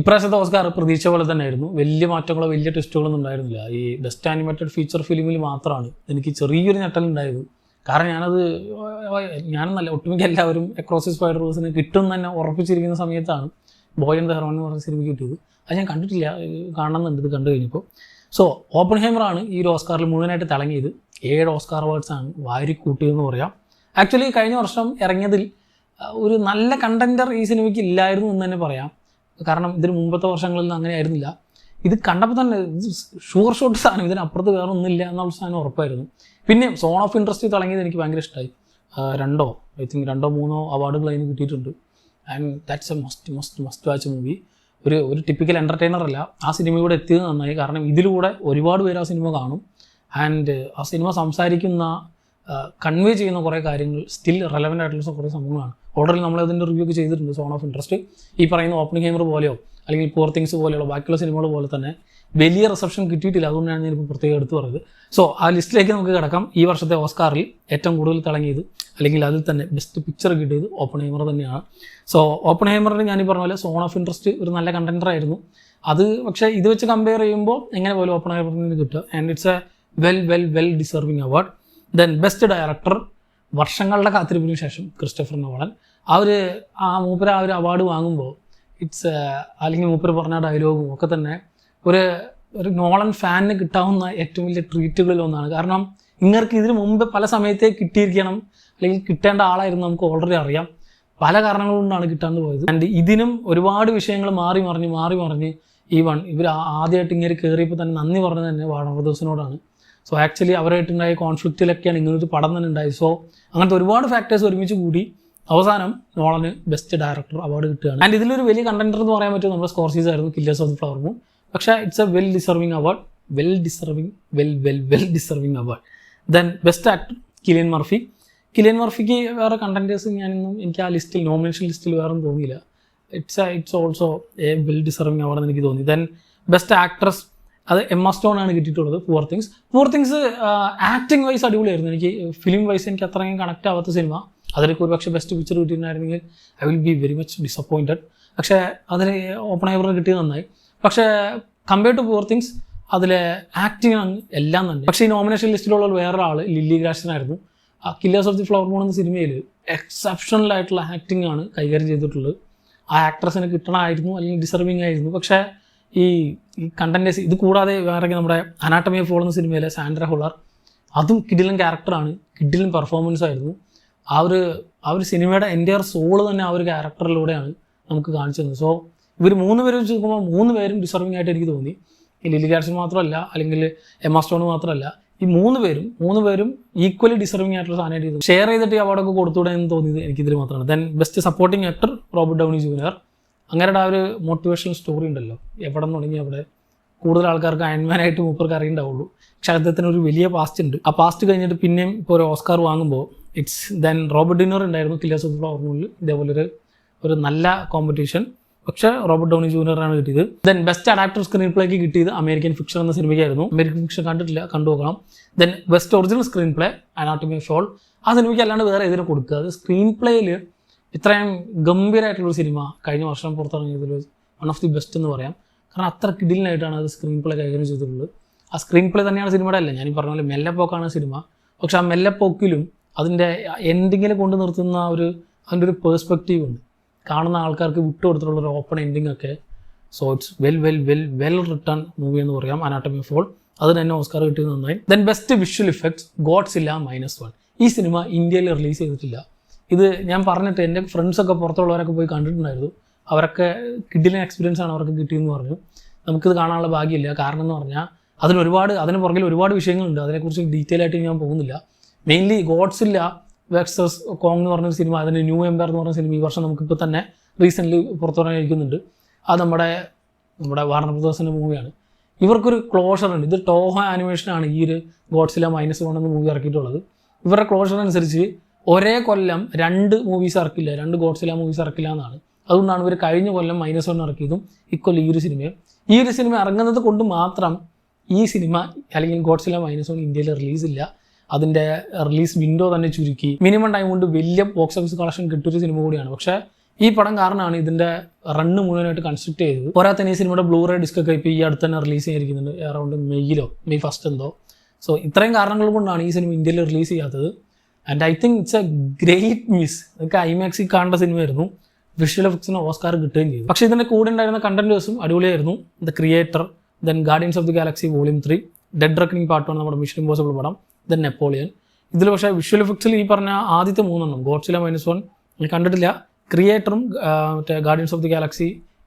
ഇപ്രാവശ്യത്തെ ഓസ്കാർ പ്രതീക്ഷ പോലെ തന്നെ ആയിരുന്നു. വലിയ മാറ്റങ്ങളോ വലിയ ട്വിസ്റ്റുകളൊന്നും ഉണ്ടായിരുന്നില്ല. ഈ ബെസ്റ്റ് ആനിമേറ്റഡ് ഫീച്ചർ ഫിലിമിൽ മാത്രമാണ് എനിക്ക് ചെറിയൊരു ഞെട്ടലുണ്ടായത്. കാരണം ഞാനെന്നല്ല ഒട്ടുമിക്ക എല്ലാവരും അക്രോസ് ദി സ്പൈഡർ വേഴ്സിന് കിട്ടും തന്നെ ഉറപ്പിച്ചിരിക്കുന്ന സമയത്താണ് ബോയ് ആൻഡ് ദ ഹെറോൺ എന്ന് പറഞ്ഞ സിനിമ കിട്ടിയത്. അത് ഞാൻ കണ്ടിട്ടില്ല, കാണണമെന്നുണ്ട് ഇത് കണ്ടു കഴിഞ്ഞപ്പോൾ. സോ ഓപ്പൺഹൈമറാണ് ഈ ഒരു ഓസ്കാറിൽ മുഴുവനായിട്ട് തിളങ്ങിയത്. 7 ഓസ്കാർ അവാർഡ്സാണ് വാരി കൂട്ടിയതെന്ന് പറയാം. ആക്ച്വലി കഴിഞ്ഞ വർഷം ഇറങ്ങിയതിൽ ഒരു നല്ല കണ്ടൻറ്റർ ഈ സിനിമയ്ക്ക് ഇല്ലായിരുന്നു എന്ന് തന്നെ പറയാം. കാരണം ഇതിന് മുമ്പത്തെ വർഷങ്ങളിൽ അങ്ങനെ ആയിരുന്നില്ല. ഇത് കണ്ടപ്പോൾ തന്നെ ഷുവർ ഷോട്ട് സാധനം, ഇതിനപ്പുറത്ത് വേറെ ഒന്നുമില്ല എന്നുള്ള സാധനം ഉറപ്പായിരുന്നു. പിന്നെയും സോൺ ഓഫ് ഇൻട്രസ്റ്റ് തിളങ്ങിയത് എനിക്ക് ഭയങ്കര ഇഷ്ടമായി. 2-3 അവാർഡുകൾ അതിന് കിട്ടിയിട്ടുണ്ട്. And that's A must watch movie. ഒരു ടിപ്പിക്കൽ എൻ്റർടൈനർ അല്ല. ആ സിനിമയിലൂടെ എത്തിയത് നന്നായി. കാരണം ഇതിലൂടെ ഒരുപാട് പേര് ആ സിനിമ കാണും. ആൻഡ് ആ സിനിമ സംസാരിക്കുന്ന കൺവേ ചെയ്യുന്ന കുറേ കാര്യങ്ങൾ സ്റ്റിൽ റെലവൻ്റ് ആയിട്ടുള്ള കുറേ സംഭവങ്ങളാണ്. ഓൾറെഡി നമ്മളതിൻ്റെ റിവ്യൂ ഒക്കെ ചെയ്തിട്ടുണ്ട്. സോൺ ഓഫ് ഇൻട്രസ്റ്റ് ഈ പറയുന്ന ഓപ്പൺഹൈമർ പോലെയോ അല്ലെങ്കിൽ പൂർ തിങ്സ് പോലെയുള്ള ബാക്കിയുള്ള സിനിമകൾ പോലെ തന്നെ വലിയ റിസപ്ഷൻ കിട്ടിയിട്ടില്ല. അതുകൊണ്ടാണ് ഞാനിപ്പോൾ പ്രത്യേകം എടുത്ത് പറയുന്നത്. സോ ആ ലിസ്റ്റിലേക്ക് നമുക്ക് കിടക്കാം. ഈ വർഷത്തെ ഓസ്കാറിൽ ഏറ്റവും കൂടുതൽ തിളങ്ങിയത് അല്ലെങ്കിൽ അതിൽ തന്നെ ബെസ്റ്റ് പിക്ചർ കിട്ടിയത് ഓപ്പൺഹൈമർ തന്നെയാണ്. സോ ഓപ്പൺഹൈമറിന് ഞാൻ ഈ പറഞ്ഞ പോലെ സോൺ ഓഫ് ഇൻട്രസ്റ്റ് ഒരു നല്ല കണ്ടൻറ്റർ ആയിരുന്നു. അത് പക്ഷേ ഇത് വെച്ച് കമ്പയർ ചെയ്യുമ്പോൾ എങ്ങനെ പോലും ഓപ്പൺഹൈമറിന് കിട്ടുക. And it's a well deserving award. Then best director വർഷങ്ങളുടെ കാത്തിരിപ്പിന് ശേഷം ക്രിസ്റ്റഫർ നോളൻ. ആ മൂപ്പര് ആ ഒരു അവാർഡ് വാങ്ങുമ്പോൾ അല്ലെങ്കിൽ മൂപ്പര് പറഞ്ഞ ഡയലോഗും ഒക്കെ തന്നെ ഒരു നോളൻ ഫാനിന് കിട്ടാവുന്ന ഏറ്റവും വലിയ ട്രീറ്റുകളിൽ ഒന്നാണ്. കാരണം ഇങ്ങർക്ക് ഇതിനു മുമ്പ് പല സമയത്തേ കിട്ടിയിരിക്കണം അല്ലെങ്കിൽ കിട്ടേണ്ട ആളായിരുന്നു നമുക്ക് ഓൾറെഡി അറിയാം. പല കാരണങ്ങൾ കൊണ്ടാണ് കിട്ടാണ്ട് പോയത്. ആൻഡ് ഇതിനും ഒരുപാട് വിഷയങ്ങൾ മാറി മറിഞ്ഞ് ഇവർ ആദ്യമായിട്ട് ഇങ്ങനെ കയറിയപ്പോൾ തന്നെ നന്ദി പറഞ്ഞത് തന്നെ വാർണർ ബ്രദേഴ്സിനോടാണ്. സോ ആക്ച്വലി അവരായിട്ടുണ്ടായ കോൺഫ്ലിക്റ്റിലൊക്കെയാണ് ഇങ്ങനൊരു പടം തന്നെ ഉണ്ടായത്. സോ അങ്ങനത്തെ ഒരുപാട് ഫാക്ടേഴ്സ് ഒരുമിച്ച് കൂടി അവസാനം നോളന് ബെസ്റ്റ് ഡയറക്ടർ അവാർഡ് കിട്ടുകയാണ്. ആൻഡ് ഇതിലൊരു വലിയ കണ്ടൻറ്റർ എന്ന് പറയാൻ പറ്റും നമ്മുടെ സ്കോർസീസ് ആയിരുന്നു, killers of the flower moon. പക്ഷേ it's a well deserving award. Deserving award. Then best actor Cillian മർഫിക്ക് വേറെ കണ്ടൻറ്റേഴ്സ് എനിക്ക് ആ ലിസ്റ്റിൽ നോമിനേഷൻ ലിസ്റ്റിൽ വേറെ തോന്നിയില്ല. It's also a well deserving award എന്ന് എനിക്ക് തോന്നി. ദെൻ ബെസ്റ്റ് ആക്ട്രസ് അത് എമ്മ സ്റ്റോൺ ആണ് കിട്ടിയിട്ടുള്ളത്. പൂർ തിങ്സ് ആക്ടിങ് വൈസ് അടിപൊളിയായിരുന്നു. എനിക്ക് ഫിലിം വൈസ് എനിക്ക് അത്രയും കണക്ട് ആവാത്ത സിനിമ. അതിലേക്ക് ഒരുപക്ഷെ ബെസ്റ്റ് പിക്ചർ കിട്ടിയിട്ടുണ്ടായിരുന്നെങ്കിൽ I will be very much disappointed. പക്ഷേ അതിന് ഓപ്പൺഹൈമറിന് കിട്ടിയത് നന്നായി. പക്ഷേ കമ്പയർഡ് ടു പൂർ തിങ്സ് അതിലെ ആക്ടിങ് എല്ലാം തന്നെ. പക്ഷേ ഈ നോമിനേഷൻ ലിസ്റ്റിലുള്ള വേറൊരാൾ ലില്ലി ഗ്ലാഡ്സ്റ്റൺ ആയിരുന്നു. Killers of the flower moon എന്ന സിനിമയിൽ എക്സെപ്ഷണൽ ആയിട്ടുള്ള ആക്ടിങ് ആണ് കൈകാര്യം ചെയ്തിട്ടുള്ളത്. ആ ആക്ട്രസിന് കിട്ടണമായിരുന്നു അല്ലെങ്കിൽ ഡിസർവിങ് ആയിരുന്നു. പക്ഷേ ഈ കണ്ടൻറ്റേഴ്സ് ഇത് കൂടാതെ വേറെ നമ്മുടെ അനാട്ടമി ഓഫ് ഫാൾ എന്ന സിനിമയിലെ സാൻഡ്ര ഹുള്ളർ, അതും കിഡിലൻ ക്യാരക്ടറാണ്, കിഡിലൻ പെർഫോമൻസ് ആയിരുന്നു. ആ ഒരു സിനിമയുടെ എൻ്റയർ സോള് തന്നെ ആ ഒരു ക്യാരക്ടറിലൂടെയാണ് നമുക്ക് കാണിച്ചു തന്നത്. സോ ഇവർ 3 പേരും വെച്ച് നോക്കുമ്പോൾ 3 പേരും ഡിസർവിങ് ആയിട്ട് എനിക്ക് തോന്നി. ഈ ലില്ലി ഗ്ലാഡ്സ്റ്റൺ മാത്രമല്ല അല്ലെങ്കിൽ എമ്മ സ്റ്റോൺ മാത്രമല്ല, ഈ 3 പേരും ഈക്വലി ഡിസർവിങ് ആയിട്ടുള്ള സാധനമായിട്ട് ചെയ്തു. ഷെയർ ചെയ്തിട്ട് ഈ അവാർഡൊക്കെ കൊടുത്തുകൂടെ എന്ന് തോന്നിയത് എനിക്കിതിൽ മാത്രമാണ്. Then best supporting actor Robert Downey junior. അങ്ങനെയുടെ ആ ഒരു മോട്ടിവേഷണൽ സ്റ്റോറി ഉണ്ടല്ലോ, എവിടെ നിന്ന് തുടങ്ങി അവിടെ കൂടുതൽ ആൾക്കാർക്ക് അയൺമാനായിട്ട് മൂപ്പർക്ക് അറിയുണ്ടാവുള്ളൂ. പക്ഷേ അദ്ദേഹത്തിന് ഒരു വലിയ പാസ്റ്റ് ഉണ്ട്. ആ പാസ്റ്റ് കഴിഞ്ഞിട്ട് പിന്നെയും ഇപ്പോൾ ഒരു ഓസ്കാർ വാങ്ങുമ്പോൾ ദെൻ റോബർട്ട് ഡിനർ ഉണ്ടായിരുന്നു കില്ലേഴ്സ് ഓഫ് ദി ഫ്ലവർ മൂണിൽ. ഇതേപോലെ ഒരു നല്ല കോമ്പറ്റീഷൻ. പക്ഷേ റോബർട്ട് ഡൗണി ജൂനിയറാണ് കിട്ടിയത്. ദെൻ ബെസ്റ്റ് അഡാപ്റ്റഡ് സ്ക്രീൻ പ്ലേക്ക് കിട്ടിയത് അമേരിക്കൻ ഫിക്ഷൻ എന്ന സിനിമയ്ക്കായിരുന്നു. അമേരിക്കൻ ഫിക്ഷൻ കണ്ടിട്ടില്ല, കണ്ടുനോക്കണം. Then best original screenplay anatomy of fall. ആ സിനിമയ്ക്ക് അല്ലാണ്ട് വേറെ ഏതിനും കൊടുക്കുക. അത് സ്ക്രീൻ പ്ലേയിൽ ഇത്രയും ഗംഭീരമായിട്ടുള്ളൊരു സിനിമ കഴിഞ്ഞ വർഷം പുറത്തിറങ്ങിയതിൽ വൺ ഓഫ് ദി ബെസ്റ്റ് എന്ന് പറയാം. കാരണം അത്ര കിഡിലിനായിട്ടാണ് അത് സ്ക്രീൻ പ്ലേ കൈകാര്യം ചെയ്തിട്ടുള്ളത്. ആ സ്ക്രീൻ പ്ലേ തന്നെയാണ് സിനിമയുടെ അല്ല, ഞാൻ ഈ പറഞ്ഞ പോലെ മെല്ലെപ്പോക്കാണ് സിനിമ. പക്ഷെ ആ മെല്ലെപ്പോക്കിലും അതിൻ്റെ എൻഡിങ്ങിൽ കൊണ്ട് നിർത്തുന്ന അതിൻ്റെ ഒരു പേഴ്സ്പെക്റ്റീവ് ഉണ്ട്. കാണുന്ന ആൾക്കാർക്ക് വിട്ടുകൊടുത്തിട്ടുള്ളൊരു ഓപ്പൺ എൻഡിങ് ഒക്കെ. So it's well return movie എന്ന് പറയാം അനാട്ടമി ഓഫ് ഫാൾ. അതിന് തന്നെ ഓസ്കാർ കിട്ടിയത് നന്നായി. Then best visual effects Godzilla -1. ഈ സിനിമ ഇന്ത്യയിൽ റിലീസ് ചെയ്തിട്ടില്ല. ഇത് ഞാൻ പറഞ്ഞിട്ട് എൻ്റെ ഫ്രണ്ട്സൊക്കെ പുറത്തുള്ളവരൊക്കെ പോയി കണ്ടിട്ടുണ്ടായിരുന്നു. അവരൊക്കെ കിഡിലിൻ എക്സ്പീരിയൻസ് ആണ് അവർക്ക് കിട്ടിയെന്ന് പറഞ്ഞു. നമുക്കിത് കാണാനുള്ള ഭാഗ്യമില്ല. കാരണം എന്ന് പറഞ്ഞാൽ അതിന് പുറകിൽ ഒരുപാട് വിഷയങ്ങളുണ്ട്. അതിനെക്കുറിച്ച് ഡീറ്റെയിൽ ആയിട്ട് ഞാൻ പോകുന്നില്ല. മെയിൻലി ഗോഡ്സില്ല വേഴ്സസ് കോങ് എന്ന് പറഞ്ഞൊരു സിനിമ, അതിന് ന്യൂ എംപയർ എന്ന് പറഞ്ഞ സിനിമ ഈ വർഷം നമുക്കിപ്പോൾ തന്നെ റീസെൻ്റ്ലി പുറത്തുവരാനിരിക്കുന്നുണ്ട്. അത് നമ്മുടെ വാർണർ ബ്രദേഴ്സിൻ്റെ മൂവിയാണ്. ഇവർക്കൊരു ക്ലോഷർ ഉണ്ട്. ഇത് ടോഹോ ആനിമേഷനാണ് ഈ ഒരു ഗോഡ്സില്ല -1 എന്ന മൂവി ഇറക്കിയിട്ടുള്ളത്. ഇവരുടെ ക്ലോഷർ അനുസരിച്ച് ഒരേ കൊല്ലം 2 മൂവീസ് ഇറക്കില്ല, 2 ഗോഡ്സില്ല മൂവീസ് ഇറക്കില്ല എന്നാണ്. അതുകൊണ്ടാണ് ഇവർ കഴിഞ്ഞ കൊല്ലം -1 ഇറക്കിയതും ഇക്കൊല്ലം ഈ ഒരു സിനിമ ഇറങ്ങുന്നത് കൊണ്ട് മാത്രം ഈ സിനിമ അല്ലെങ്കിൽ ഗോഡ്സില്ല -1 ഇന്ത്യയിൽ റിലീസില്ല. അതിൻ്റെ റിലീസ് വിൻഡോ തന്നെ ചുരുക്കി മിനിമം ടൈം കൊണ്ട് വലിയ ബോക്സ് ഓഫീസ് കളക്ഷൻ കിട്ടിയൊരു സിനിമ കൂടിയാണ്. പക്ഷേ ഈ പടം കാരണമാണ് ഇതിൻ്റെ റണ്ണ് മുഴുവനായിട്ട് കൺസ്ട്രക്ട് ചെയ്തത്. പോരാത്തന്നെ ഈ സിനിമയുടെ ബ്ലൂറേ ഡിസ്ക് ഒക്കെ ഇപ്പോൾ ഈ അടുത്ത് തന്നെ റിലീസ് ചെയ്തിരിക്കുന്നുണ്ട്, അറൗണ്ട് മെയ് 1 എന്തോ. സോ ഇത്രയും കാരണങ്ങൾ കൊണ്ടാണ് ഈ സിനിമ ഇന്ത്യയിൽ റിലീസ് ചെയ്യാത്തത്. And I think it's A great miss. അതൊക്കെ ഐമാക്സിൽ കാണേണ്ട സിനിമയായിരുന്നു. വിഷ്വൽ എഫക്ട്സിന് ഓസ്കാർ കിട്ടുകയും ചെയ്തു. പക്ഷേ ഇതിൻ്റെ കൂടെ ഉണ്ടായിരുന്ന കണ്ടന്റേഴ്സും അടിപൊളിയായിരുന്നു. The creator, then guardians of the galaxy volume 3, dead reckoning part 1 നമ്മുടെ മിഷൻ ഇമ്പോസിബിൾ പടം, ദെൻ നെപ്പോളിയൻ. ഇതിൽ പക്ഷേ വിഷ്വൽ എഫക്ട്സിൽ ഈ പറഞ്ഞ ആദ്യത്തെ 3 ഗോഡ്സില്ല -1 ഞാൻ കണ്ടിട്ടില്ല. ക്രിയേറ്ററും മറ്റേ guardians of the galaxy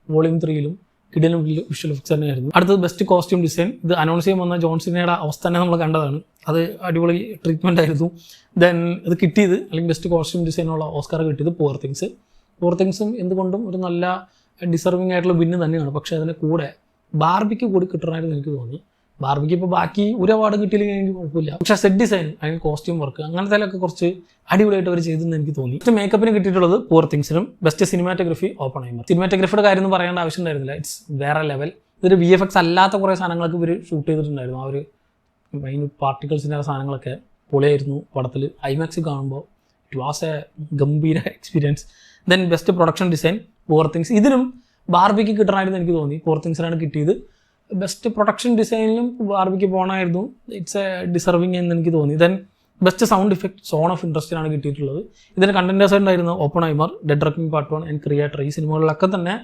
volume 3ലും കിടിലം വിഷ്വൽ എഫക്ട്സ് തന്നെയായിരുന്നു. അടുത്തത് ബെസ്റ്റ് കോസ്റ്റ്യൂം ഡിസൈൻ. ഇത് അനൗൺസ് ചെയ്യാൻ വന്ന ജോൺ സിനയുടെ അവസ്ഥ തന്നെ നമ്മൾ കണ്ടതാണ്. അത് അടിപൊളി ട്രീറ്റ്മെൻ്റ് ആയിരുന്നു. ദെൻ ഇത് കിട്ടിയത്, അല്ലെങ്കിൽ ബെസ്റ്റ് കോസ്റ്റ്യൂം ഡിസൈനുള്ള ഓസ്കാർ കിട്ടിയത് പൂവർ തിങ്സും എന്തുകൊണ്ടും ഒരു നല്ല ഡിസർവിംഗ് ആയിട്ടുള്ള വിന്ന് തന്നെയാണ്. പക്ഷേ അതിൻ്റെ കൂടെ ബാർബിക്ക് കൂടി കിട്ടണമായിരുന്നു എനിക്ക് തോന്നി. ബാർബിക്ക് ഇപ്പോൾ ബാക്കി ഒരു അവാർഡ് കിട്ടിയില്ലെങ്കിൽ എനിക്ക് കുഴപ്പമില്ല. പക്ഷേ സെറ്റ് ഡിസൈൻ, അല്ലെങ്കിൽ കോസ്റ്റ്യൂം വർക്ക്, അങ്ങനത്തേലൊക്കെ കുറച്ച് അടിപൊളിയായിട്ട് അവർ ചെയ്തെന്ന് എനിക്ക് തോന്നി. ബെസ്റ്റ് മേക്കപ്പിന് കിട്ടിയിട്ടുള്ളത് പൂവർ തിങ്സിനും. Best cinematography Oppenheimer. സിനിമാറ്റോഗ്രഫിയുടെ കാര്യം ഒന്നും പറയേണ്ട ആവശ്യം ഉണ്ടായിരുന്നില്ല. ഇറ്റ്സ് വേറെ ലെവൽ. ഇതൊരു VFX അല്ലാത്ത കുറേ സാധനങ്ങളൊക്കെ ഇവർ ഷൂട്ട് ചെയ്തിട്ടുണ്ടായിരുന്നു. ആ ഒരു മൈന്യൂട്ട് പാർട്ടിക്കിൾസിൻ്റെ സാധനങ്ങളൊക്കെ പൊളിയായിരുന്നു പടത്തിൽ. ഐമാക്സ് കാണുമ്പോൾ ഇറ്റ് വാസ് എ ഗംഭീര experience. Then best production design poor things. ഇതിനും ബാർബിക്ക് കിട്ടണമായിരുന്നു എനിക്ക് തോന്നി. പൂവർ തിങ്സിനാണ് കിട്ടിയത്. ബെസ്റ്റ് പ്രൊഡക്ഷൻ ഡിസൈനിലും ബാർബിക്ക് പോകണമായിരുന്നു. ഇറ്റ്സ് എ ഡിസർവിങ് എന്ന് എനിക്ക് തോന്നി. Then best sound effect zone of ഇൻട്രസ്റ്റിനാണ് കിട്ടിയിട്ടുള്ളത്. ഇതിന് കണ്ടന്റേഴ്സ് ഉണ്ടായിരുന്നു Oppenheimer, dead reckoning part 1 and creator. ഈ സിനിമകളിലൊക്കെ തന്നെ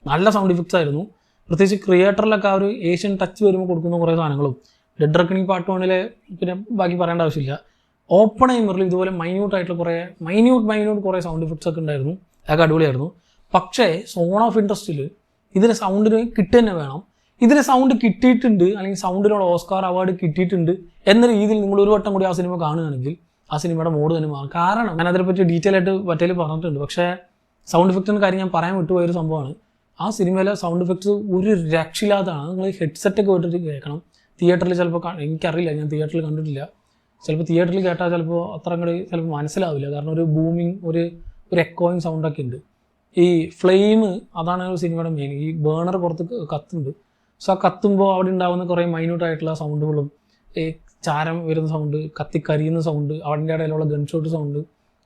നല്ല സൗണ്ട് ഇഫക്ട്സ് ആയിരുന്നു. പ്രത്യേകിച്ച് ക്രിയേറ്ററിലൊക്കെ ആ ഒരു ഏഷ്യൻ ടച്ച് വരുമ്പോൾ കൊടുക്കുന്ന കുറേ സാധനങ്ങളും, ഡെഡ് റെക്കണിംഗ് പാർട്ട് 1 പിന്നെ ബാക്കി പറയേണ്ട ആവശ്യമില്ല. ഓപ്പൺഹൈമറിൽ ഇതുപോലെ മൈന്യൂട്ടായിട്ടുള്ള കുറേ സൗണ്ട് ഇഫക്ട്സ് ഒക്കെ ഉണ്ടായിരുന്നു. അതൊക്കെ അടിപൊളിയായിരുന്നു. പക്ഷേ സോൺ ഓഫ് ഇൻട്രസ്റ്റിൽ ഇതിന് സൗണ്ടിന് കിട്ടുക തന്നെ വേണം. ഇതിന് സൗണ്ട് കിട്ടിയിട്ടുണ്ട്, അല്ലെങ്കിൽ സൗണ്ടിനുള്ള ഓസ്കാർ അവാർഡ് കിട്ടിയിട്ടുണ്ട് എന്ന രീതിയിൽ നിങ്ങൾ ഒരു വട്ടം കൂടി ആ സിനിമ കാണുകയാണെങ്കിൽ ആ സിനിമയുടെ മോഡ് തന്നെ മാറും. കാരണം ഞാൻ അതിനെപ്പറ്റി ഡീറ്റെയിൽ ആയിട്ട് മറ്റേൽ പറഞ്ഞിട്ടുണ്ട്. പക്ഷേ സൗണ്ട് ഇഫക്റ്റിൻ്റെ കാര്യം ഞാൻ പറയാൻ വിട്ടുപോയൊരു സംഭവമാണ്. ആ സിനിമയിലെ സൗണ്ട് ഇഫക്ട്സ് ഒരു രക്ഷയില്ലാത്തതാണ്. നിങ്ങൾ ഹെഡ്സെറ്റൊക്കെ വിട്ടിട്ട് കേൾക്കണം. തിയേറ്ററിൽ ചിലപ്പോൾ എനിക്കറിയില്ല, ഞാൻ തിയേറ്ററിൽ കണ്ടിട്ടില്ല. ചിലപ്പോൾ തിയേറ്ററിൽ കേട്ടാൽ ചിലപ്പോൾ അത്ര അങ്ങോട്ട് ചിലപ്പോൾ മനസ്സിലാവില്ല. കാരണം ഒരു ബൂമിങ്, ഒരു എക്കോയിങ് സൗണ്ടൊക്കെ ഉണ്ട്. ഈ ഫ്ലെയിം, അതാണ് സിനിമയുടെ മെയിൻ. ഈ ബേണർ പുറത്ത് കത്തുന്നുണ്ട്. സോ ആ കത്തുമ്പോൾ അവിടെ ഉണ്ടാകുന്ന കുറേ മൈന്യൂട്ടായിട്ടുള്ള സൗണ്ടുകളും, ഈ ചാരം വരുന്ന സൗണ്ട്, കത്തിക്കരിയുന്ന സൗണ്ട്, അവിടെ ഇടയിലുള്ള ഗൺഷോട്ട് സൗണ്ട്,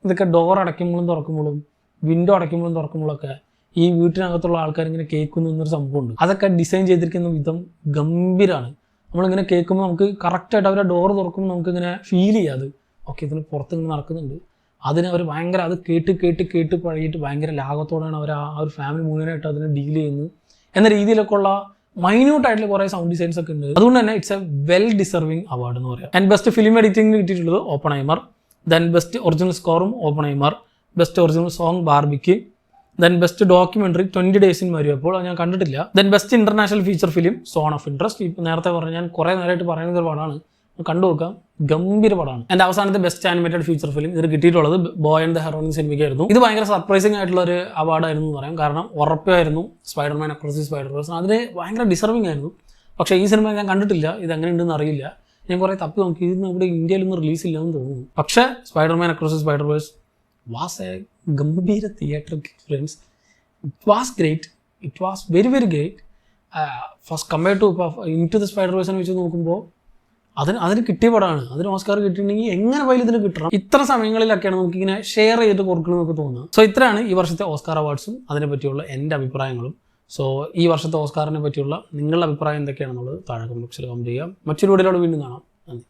ഇതൊക്കെ ഡോർ അടയ്ക്കുമ്പോഴും തുറക്കുമ്പോഴും വിൻഡോ അടയ്ക്കുമ്പോഴും തുറക്കുമ്പോഴൊക്കെ ഈ വീട്ടിനകത്തുള്ള ആൾക്കാർ ഇങ്ങനെ കേൾക്കുന്നു എന്നൊരു സംഭവമുണ്ട്. അതൊക്കെ ഡിസൈൻ ചെയ്തിരിക്കുന്ന വിധം ഗംഭീരമാണ്. നമ്മളിങ്ങനെ കേൾക്കുമ്പോൾ നമുക്ക് കറക്റ്റായിട്ട് അവരുടെ ഡോർ തുറക്കുമ്പോൾ നമുക്കിങ്ങനെ ഫീൽ ചെയ്യാതെ ഓക്കെ ഇതിന് പുറത്ത് ഇങ്ങനെ നടക്കുന്നുണ്ട്. അതിന് അവർ ഭയങ്കര അത് കേട്ട് പഴകിയിട്ട് ഭയങ്കര ലാഘത്തോടെയാണ് അവർ ആ ഒരു ഫാമിലി മുഴുവനായിട്ട് അതിനെ ഡീൽ ചെയ്യുന്നത് എന്ന രീതിയിലൊക്കെ ഉള്ള മൈന്യൂട്ടായിട്ടുള്ള കുറേ സൗണ്ട് ഡിസൈൻസ് ഒക്കെ ഉണ്ട്. അതുകൊണ്ട് തന്നെ it's a well deserving award എന്ന് പറയാം. ആൻഡ് ബെസ്റ്റ് ഫിലിം എഡിറ്റിംഗിന് കിട്ടിയിട്ടുള്ളത് ഓപ്പൺഹൈമർ. ദെൻ ബെസ്റ്റ് ഒറിജിനൽ സ്കോറും ഓപ്പൺഹൈമർ. ബെസ്റ്റ് ഒറിജിനൽ സോങ് ബാർബിക്ക്. Then best documentary 20 Days in Mariupol, അത് ഞാൻ കണ്ടിട്ടില്ല. Then best international feature film zone of interest. ഇപ്പോൾ നേരത്തെ പറഞ്ഞ ഞാൻ കുറേ നേരമായിട്ട് പറയുന്ന ഒരു പടമാണ്, കണ്ടു നോക്കാം, ഗംഭീര പടമാണ്. എൻ്റെ അവസാനത്തെ ബെസ്റ്റ് ആനിമേറ്റഡ് ഫീച്ചർ ഫിലിം ഇത് കിട്ടിയിട്ടുള്ളത് ബോയ് ആൻഡ് ദ ഹെറോയിൻ സിനിമയ്ക്കായിരുന്നു. ഇത് ഭയങ്കര സർപ്രൈസിംഗ് ആയിട്ടുള്ള ഒരു അവാർഡായിരുന്നു എന്ന് പറയാം. കാരണം ഉറപ്പായിരുന്നു സ്പൈഡർമാൻ അക്രോസ് ദി സ്പൈഡർ-വേഴ്സ് അതിന് ഭയങ്കര ഡിസർവിംഗ് ആയിരുന്നു. പക്ഷേ ഈ സിനിമ ഞാൻ കണ്ടിട്ടില്ല, ഇത് എങ്ങനെ ഉണ്ടെന്ന് അറിയില്ല. ഞാൻ കുറേ തപ്പി നോക്കി, ഇത് ഇവിടെ ഇന്ത്യയിലൊന്നും റിലീസ് ഇല്ലെന്ന് തോന്നുന്നു. പക്ഷേ Spider Man across the Spider Verse was a ഗംഭീര theatric experience. It was great. It was very very great. First compared to into the സ്പൈഡർ-വേഴ്സിനെ വെച്ച് നോക്കുമ്പോൾ അതിന് കിട്ടിയ പടമാണ്. അതിന് ഓസ്കാർ കിട്ടിയിട്ടുണ്ടെങ്കിൽ എങ്ങനെ പോയാലും ഇതിന് കിട്ടണം. ഇത്ര സമയങ്ങളിലൊക്കെയാണ് നമുക്കിങ്ങനെ ഷെയർ ചെയ്തിട്ട് കൊടുക്കണമെന്നൊക്കെ തോന്നുന്നത്. സോ ഇത്രയാണ് ഈ വർഷത്തെ ഓസ്കാർ അവാർഡ്സും അതിനെ പറ്റിയുള്ള എൻ്റെ അഭിപ്രായങ്ങളും. സോ ഈ വർഷത്തെ ഓസ്കാറിനെ പറ്റിയുള്ള നിങ്ങളുടെ അഭിപ്രായം എന്തൊക്കെയാണെന്നുള്ളത് താഴെ കമന്റ് ബോക്സിൽ കമന്റ് ചെയ്യാം. മറ്റൊരു വീഡിയോയിലൂടെ വീണ്ടും കാണാം. നന്ദി.